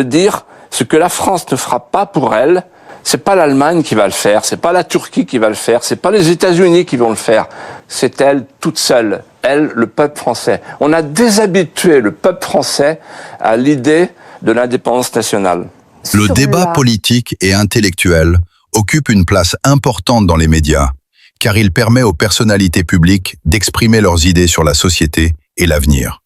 dire ce que la France ne fera pas pour elle. C'est pas l'Allemagne qui va le faire, c'est pas la Turquie qui va le faire, c'est pas les États-Unis qui vont le faire. C'est elle toute seule, elle, le peuple français. On a déshabitué le peuple français à l'idée de l'indépendance nationale. Le débat politique et intellectuel occupe une place importante dans les médias, car il permet aux personnalités publiques d'exprimer leurs idées sur la société et l'avenir.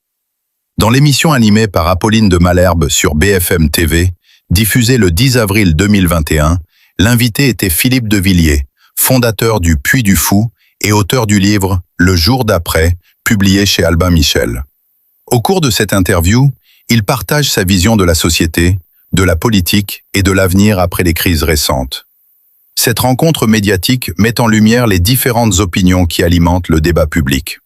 Dans l'émission animée par Apolline de Malherbe sur BFM TV, diffusée le 10 avril 2021, l'invité était Philippe de Villiers, fondateur du Puy du Fou et auteur du livre « Le jour d'après », publié chez Albin Michel. Au cours de cette interview, il partage sa vision de la société, de la politique et de l'avenir après les crises récentes. Cette rencontre médiatique met en lumière les différentes opinions qui alimentent le débat public.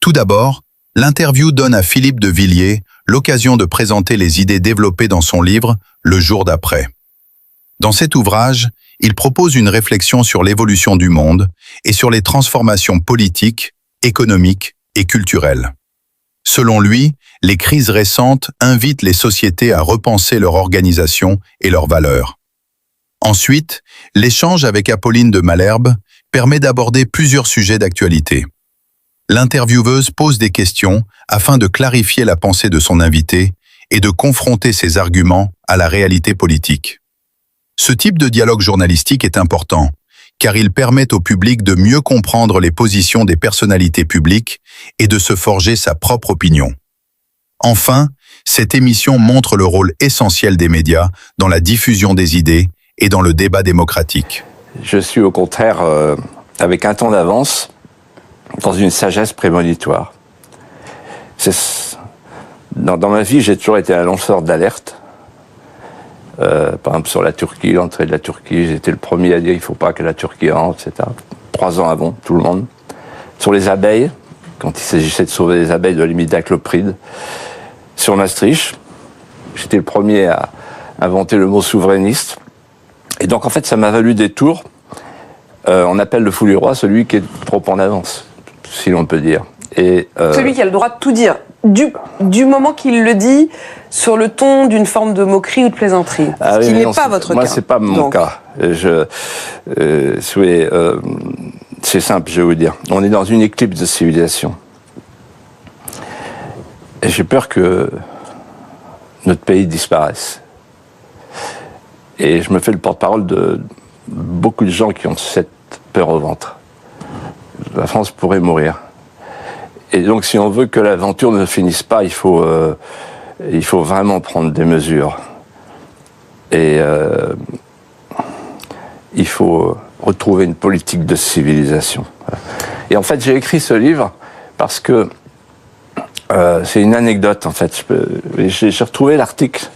Tout d'abord, l'interview donne à Philippe de Villiers l'occasion de présenter les idées développées dans son livre « Le jour d'après ». Dans cet ouvrage, il propose une réflexion sur l'évolution du monde et sur les transformations politiques, économiques et culturelles. Selon lui, les crises récentes invitent les sociétés à repenser leur organisation et leurs valeurs. Ensuite, l'échange avec Apolline de Malherbe permet d'aborder plusieurs sujets d'actualité. L'intervieweuse pose des questions afin de clarifier la pensée de son invité et de confronter ses arguments à la réalité politique. Ce type de dialogue journalistique est important, car il permet au public de mieux comprendre les positions des personnalités publiques et de se forger sa propre opinion. Enfin, cette émission montre le rôle essentiel des médias dans la diffusion des idées et dans le débat démocratique. Je suis au contraire avec un temps d'avance, dans une sagesse prémonitoire. Dans ma vie, j'ai toujours été un lanceur d'alerte. Par exemple, sur la Turquie, l'entrée de la Turquie, j'étais le premier à dire qu'il ne faut pas que la Turquie entre, etc. 3 ans avant, tout le monde. Sur les abeilles, quand il s'agissait de sauver les abeilles de l'imidaclopride. Sur Maastricht, j'étais le premier à inventer le mot souverainiste. Et donc, en fait, ça m'a valu des tours. On appelle le fou du roi celui qui est trop en avance, si l'on peut dire. Et, celui qui a le droit de tout dire, du moment qu'il le dit sur le ton d'une forme de moquerie ou de plaisanterie, ce qui n'est pas votre cas. Moi, c'est pas mon cas. C'est simple, je vais vous dire. On est dans une éclipse de civilisation. Et j'ai peur que notre pays disparaisse. Et je me fais le porte-parole de beaucoup de gens qui ont cette peur au ventre. La France pourrait mourir. Et donc, si on veut que l'aventure ne finisse pas, il faut vraiment prendre des mesures. Et il faut retrouver une politique de civilisation. Et en fait, j'ai écrit ce livre parce que c'est une anecdote, en fait. J'ai retrouvé l'article.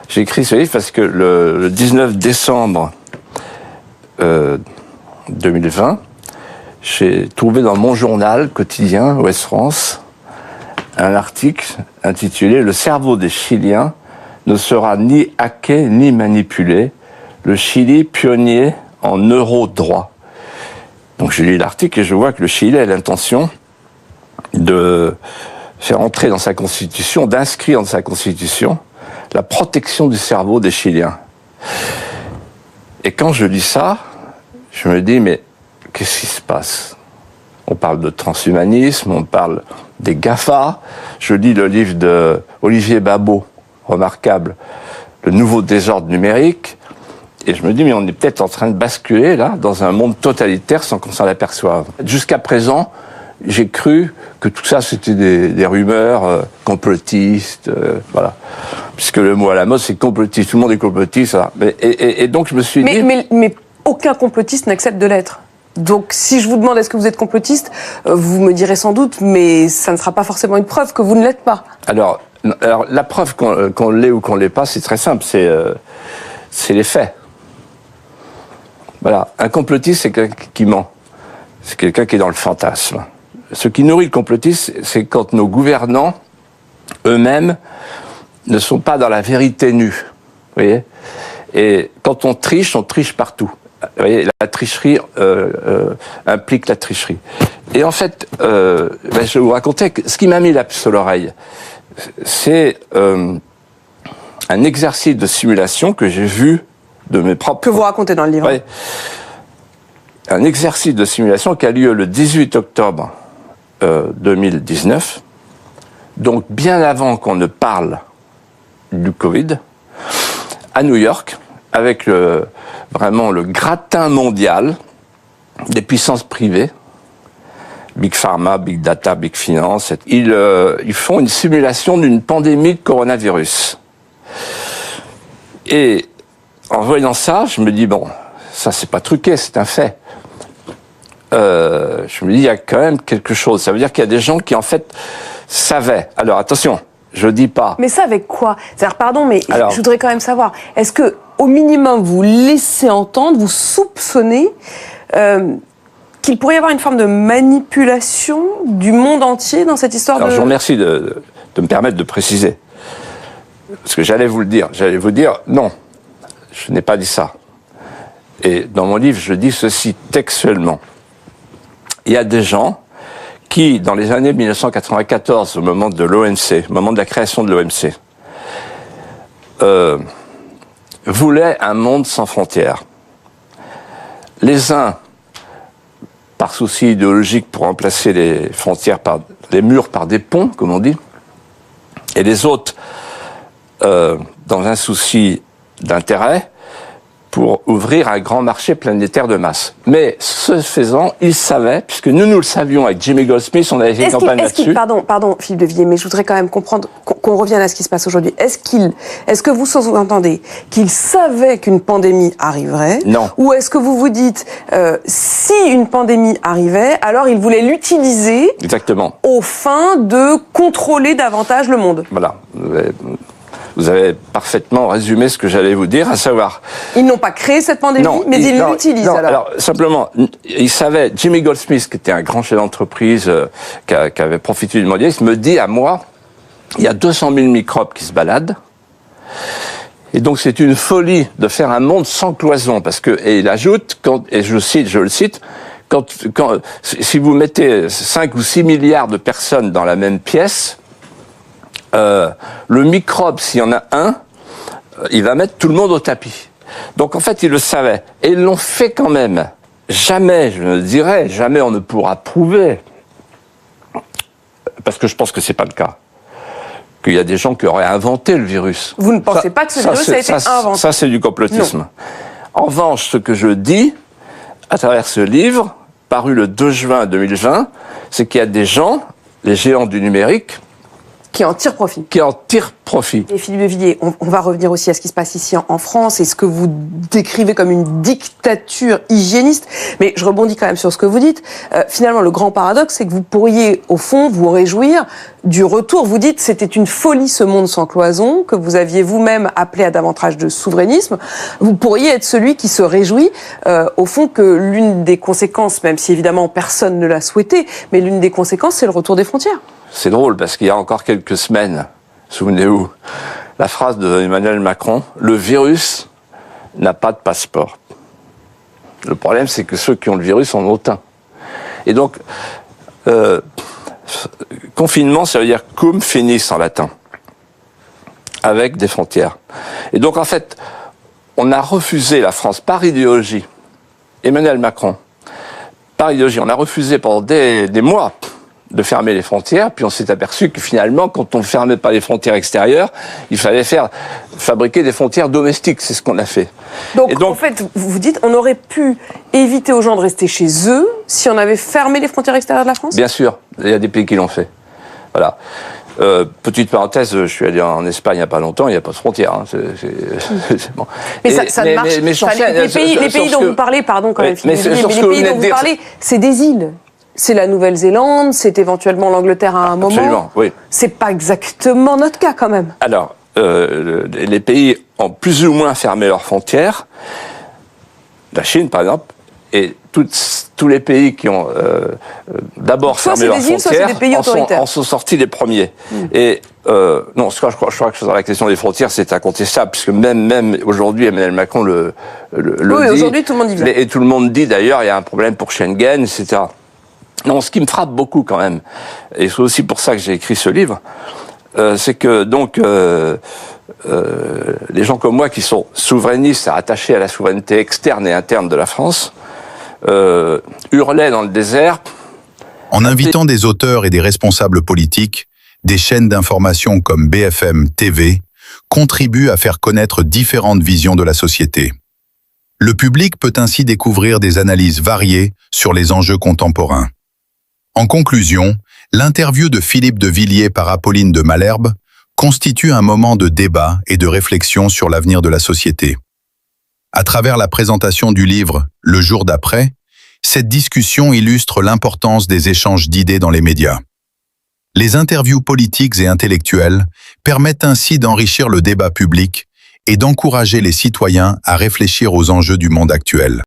J'ai écrit ce livre parce que le 19 décembre 2020, j'ai trouvé dans mon journal quotidien, Ouest France, un article intitulé « Le cerveau des Chiliens ne sera ni hacké ni manipulé. Le Chili pionnier en euro-droit ». Donc j'ai lu l'article et je vois que le Chili a l'intention de faire entrer dans sa constitution, d'inscrire dans sa constitution la protection du cerveau des Chiliens. Et quand je lis ça, je me dis, mais qu'est-ce qui se passe? On parle de transhumanisme, on parle des GAFA. Je lis le livre de Olivier Babot, remarquable, Le nouveau désordre numérique. Et je me dis, mais on est peut-être en train de basculer, là, dans un monde totalitaire sans qu'on s'en aperçoive. Jusqu'à présent, j'ai cru que tout ça, c'était des rumeurs complotistes, voilà. Puisque le mot à la mode, c'est complotiste. Tout le monde est complotiste. Et donc, je me suis dit... Mais aucun complotiste n'accepte de l'être. Donc, si je vous demande est-ce que vous êtes complotiste, vous me direz sans doute, mais ça ne sera pas forcément une preuve que vous ne l'êtes pas. Alors la preuve qu'on l'est ou qu'on ne l'est pas, c'est très simple, c'est les faits. Voilà. Un complotiste, c'est quelqu'un qui ment. C'est quelqu'un qui est dans le fantasme. Ce qui nourrit le complotisme, c'est quand nos gouvernants, eux-mêmes, ne sont pas dans la vérité nue. Vous voyez ? Et quand on triche partout. Vous voyez, la tricherie implique la tricherie. Et en fait, je vais vous raconter que ce qui m'a mis la puce à l'oreille, c'est un exercice de simulation que j'ai vu de mes propres... Que vous racontez dans le livre. Oui. Un exercice de simulation qui a lieu le 18 octobre 2019, donc bien avant qu'on ne parle du Covid, à New York, avec vraiment le gratin mondial des puissances privées, Big Pharma, Big Data, Big Finance. Ils font une simulation d'une pandémie de coronavirus. Et en voyant ça, je me dis, bon, ça c'est pas truqué, c'est un fait. Je me dis, il y a quand même quelque chose. Ça veut dire qu'il y a des gens qui, en fait, savaient. Alors, attention, je dis pas... Mais ça avec quoi? C'est-à-dire, pardon, mais Alors, je voudrais quand même savoir, est-ce que, au minimum, vous laissez entendre, vous soupçonnez qu'il pourrait y avoir une forme de manipulation du monde entier dans cette histoire Alors, je vous remercie de me permettre de préciser. Parce que j'allais vous le dire. J'allais vous dire, non, je n'ai pas dit ça. Et dans mon livre, je dis ceci textuellement. Il y a des gens qui, dans les années 1994, au moment de l'OMC, au moment de la création de l'OMC, voulaient un monde sans frontières. Les uns, par souci idéologique pour remplacer les frontières par les murs par des ponts, comme on dit, et les autres, dans un souci d'intérêt, pour ouvrir un grand marché planétaire de masse. Mais ce faisant, ils savaient, puisque nous le savions avec Jimmy Goldsmith, on avait fait une campagne là-dessus. Pardon, Philippe de Villiers, mais je voudrais quand même comprendre, qu'on revienne à ce qui se passe aujourd'hui. Est-ce que vous sous-entendez qu'ils savaient qu'une pandémie arriverait? Non. Ou est-ce que vous vous dites, si une pandémie arrivait, alors ils voulaient l'utiliser Exactement. aux fins de contrôler davantage le monde? Voilà. Vous avez parfaitement résumé ce que j'allais vous dire, à savoir... Ils n'ont pas créé cette pandémie, mais ils l'utilisent alors. Alors, simplement, ils savaient, Jimmy Goldsmith, qui était un grand chef d'entreprise, qui avait profité du mondialisme, me dit à moi, il y a 200 000 microbes qui se baladent, et donc c'est une folie de faire un monde sans cloison, parce que, et il ajoute, et je le cite, si vous mettez 5 ou 6 milliards de personnes dans la même pièce, le microbe, s'il y en a un, il va mettre tout le monde au tapis. Donc en fait, ils le savaient. Et ils l'ont fait quand même. Jamais, je ne dirais, jamais on ne pourra prouver, parce que je pense que c'est pas le cas, qu'il y a des gens qui auraient inventé le virus. Vous ne pensez pas que ce virus a été inventé? Ça, c'est du complotisme. Non. En revanche, ce que je dis, à travers ce livre, paru le 2 juin 2020, c'est qu'il y a des gens, les géants du numérique, qui en tirent profit. Qui en tirent profit. Et Philippe de Villiers, on va revenir aussi à ce qui se passe ici en France et ce que vous décrivez comme une dictature hygiéniste. Mais je rebondis quand même sur ce que vous dites. Finalement, le grand paradoxe, c'est que vous pourriez, au fond, vous réjouir du retour. Vous dites c'était une folie ce monde sans cloison, que vous aviez vous-même appelé à davantage de souverainisme. Vous pourriez être celui qui se réjouit, au fond, que l'une des conséquences, même si évidemment personne ne l'a souhaité, mais l'une des conséquences, c'est le retour des frontières. C'est drôle parce qu'il y a encore quelques semaines, souvenez-vous, la phrase de Emmanuel Macron, le virus n'a pas de passeport. Le problème, c'est que ceux qui ont le virus en ont un. Et donc, confinement, ça veut dire cum finis en latin, avec des frontières. Et donc, en fait, on a refusé la France par idéologie. Emmanuel Macron, par idéologie, on a refusé pendant des mois de fermer les frontières, puis on s'est aperçu que finalement, quand on ne fermait pas les frontières extérieures, il fallait fabriquer des frontières domestiques, c'est ce qu'on a fait. Donc, en fait, vous dites, on aurait pu éviter aux gens de rester chez eux si on avait fermé les frontières extérieures de la France ? Bien sûr, il y a des pays qui l'ont fait. Voilà. Petite parenthèse, je suis allé en Espagne il n'y a pas longtemps, il n'y a pas de frontières. Hein, c'est bon. Mais ça ne marche. Les pays dont vous parlez, pardon quand même, les pays dont vous parlez, c'est des îles. C'est la Nouvelle-Zélande, c'est éventuellement l'Angleterre à un moment. Absolument, oui. C'est pas exactement notre cas quand même. Alors, les pays ont plus ou moins fermé leurs frontières. La Chine, par exemple, et tous les pays qui ont d'abord fermé leurs frontières en sont sortis les premiers. Et non, je crois que sur la question des frontières, c'est incontestable, puisque même aujourd'hui, Emmanuel Macron le dit. Aujourd'hui, tout le monde dit ça. Et tout le monde dit d'ailleurs, il y a un problème pour Schengen, etc. Non, ce qui me frappe beaucoup quand même, et c'est aussi pour ça que j'ai écrit ce livre, c'est que donc les gens comme moi qui sont souverainistes, attachés à la souveraineté externe et interne de la France, hurlaient dans le désert. En invitant des auteurs et des responsables politiques, des chaînes d'information comme BFM TV contribuent à faire connaître différentes visions de la société. Le public peut ainsi découvrir des analyses variées sur les enjeux contemporains. En conclusion, l'interview de Philippe de Villiers par Apolline de Malherbe constitue un moment de débat et de réflexion sur l'avenir de la société. À travers la présentation du livre « Le jour d'après », cette discussion illustre l'importance des échanges d'idées dans les médias. Les interviews politiques et intellectuelles permettent ainsi d'enrichir le débat public et d'encourager les citoyens à réfléchir aux enjeux du monde actuel.